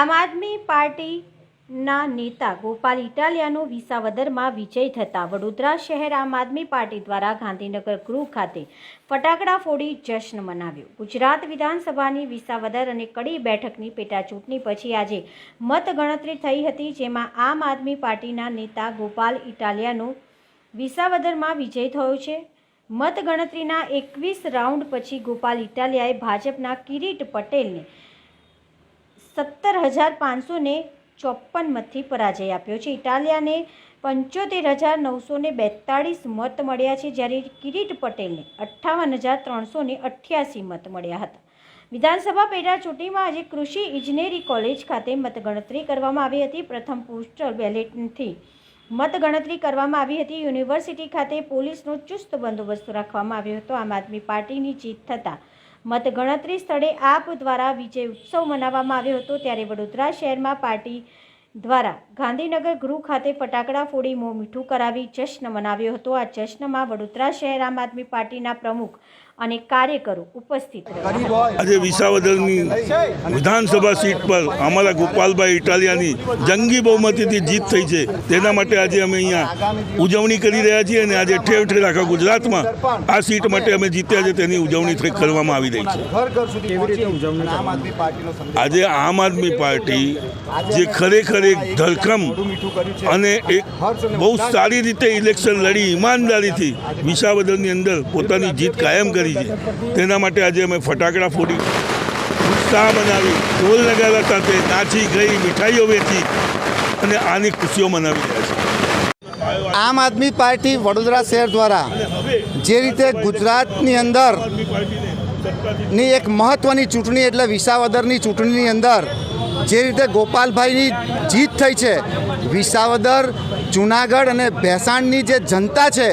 આમ આદમી પાર્ટીના નેતા ગોપાલ ઇટાલિયાનો વિસાવદરમાં વિજય થતાં વડોદરા શહેર આમ આદમી પાર્ટી દ્વારા ગાંધીનગર ગૃહ ખાતે ફટાકડા ફોડી જશ્ન મનાવ્યો। ગુજરાત વિધાનસભાની વિસાવદર અને કડી બેઠકની પેટાચૂંટણી પછી આજે મતગણતરી થઈ હતી, જેમાં આમ આદમી પાર્ટીના નેતા ગોપાલ ઇટાલિયાનો વિસાવદરમાં વિજય થયો છે। મતગણતરીના 21 રાઉન્ડ પછી ગોપાલ ઇટાલિયાએ ભાજપના કિરીટ પટેલને 17,554 मतथी पराजय आप्यो छे। इटालियाने 75,942 मत मळ्या छे, ज्यारे किरीट पटेलने 58,388 मत मळ्या हता। विधानसभा पेटाचूंटणीमां आज कृषि इंजीनियरिंग कॉलेज खाते मतगणतरी करवामां आवी हती। प्रथम पोस्टल बेलेटथी मतगणतरी करवामां आवी हती। युनिवर्सिटी खाते पोलीसनो चुस्त बंदोबस्त राखवामां आव्यो हतो। आम आदमी पार्टीनी जीत थता मतगणतरी स्थळे आप द्वारा विजय उत्सव मनाववामां आव्यो हतो। त्यारे वडोदरा शहेरमां पार्टी द्वारा गांधीनगर गृह खाते फटाकड़ा फोड़ी मों मीठुं करावी जश्न मनाव्यो हतो। आ जश्નમાં वडोदरा शहेर आम आदमी पार्टीना प्रमुख અને કાર્યકરો ઉપસ્થિત રહ્યા। આજે વિસાવદરની વિધાનસભા સીટ પર અમારા ગોપાલભાઈ ઇટાલિયાની જંગી બહુમતીથી જીત થઈ છે, તેના માટે આજે અમે અહીંયા ઉજવણી કરી રહ્યા છીએ અને આજે ઠેર ઠેર આખા ગુજરાતમાં આ સીટ માટે અમે જીત્યા છે તેની ઉજવણી કરવામાં આવી રહી છે। આજે આમ આદમી પાર્ટી જે ખરેખર એક ધરખમ અને એક બહુ સારી રીતે ઇલેક્શન લડી ઈમાનદારીથી વિસાવદરની અંદર પોતાની જીત કાયમ કરી છે, તેના માટે આજે અમે ફટાકડા ફોડી ઉત્સાહ બનાવી ઢોલ નગારા સાથે નાચી ગઈ મીઠાઈઓ વેચી અને આની ખુશીઓ મનાવી રહ્યા છે। આમ આદમી પાર્ટી વડોદરા શહેર દ્વારા જે રીતે ગુજરાતની અંદર ની એક મહત્ત્વની ચૂંટણી એટલે વિસાવદરની ચૂંટણીની અંદર જે રીતે ગોપાલભાઈની જીત થઈ છે, વિસાવદર જૂનાગઢ અને ભેસાણની જે જનતા છે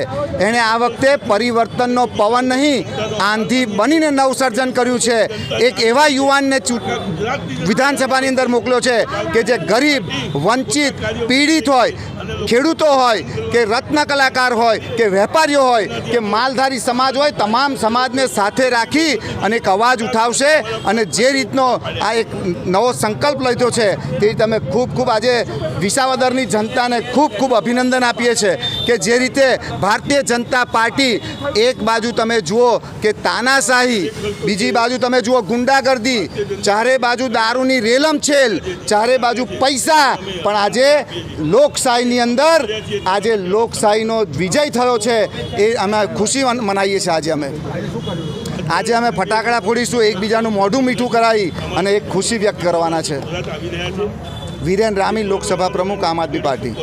એણે આ વખતે પરિવર્તનનો પવન નહીં આંધી બનીને નવસર્જન કર્યું છે। એક એવા યુવાનને વિધાનસભાની અંદર મોકલ્યો છે કે જે ગરીબ, વંચિત, પીડિત હોય, ખેડૂતો હોય કે રત્ન કલાકાર હોય કે વેપારીઓ હોય કે માલધારી સમાજ હોય, તમામ સમાજને સાથે રાખી અને એક અવાજ ઉઠાવશે અને જે રીતનો આ એક નવો સંકલ્પ લીધો છે તે તમે ખૂબ ખૂબ આજે વિસાવદરની જનતાને ખૂબ ખૂબ અભિનંદન આપીએ છીએ કે જે રીતે ભારતીય જનતા પાર્ટી એક બાજુ તમે જુઓ કે તાનાશાહી, બીજી બાજુ તમે જુઓ ગુંડાગર્દી, ચારે બાજુ દારૂની રેલમછેલ, ચારે બાજુ પૈસા, પણ આજે લોકશાહીની અંદર આજે લોકશાહીનો વિજય થયો છે એ અમે ખુશી મનાવીએ છીએ। આજે અમે ફટાકડા ફોડીશું, એકબીજાનું મોઢું મીઠું કરાવી અને એક ખુશી વ્યક્ત કરવાના છે। વીરેન રામી, લોકસભા પ્રમુખ, આમ આદમી પાર્ટી।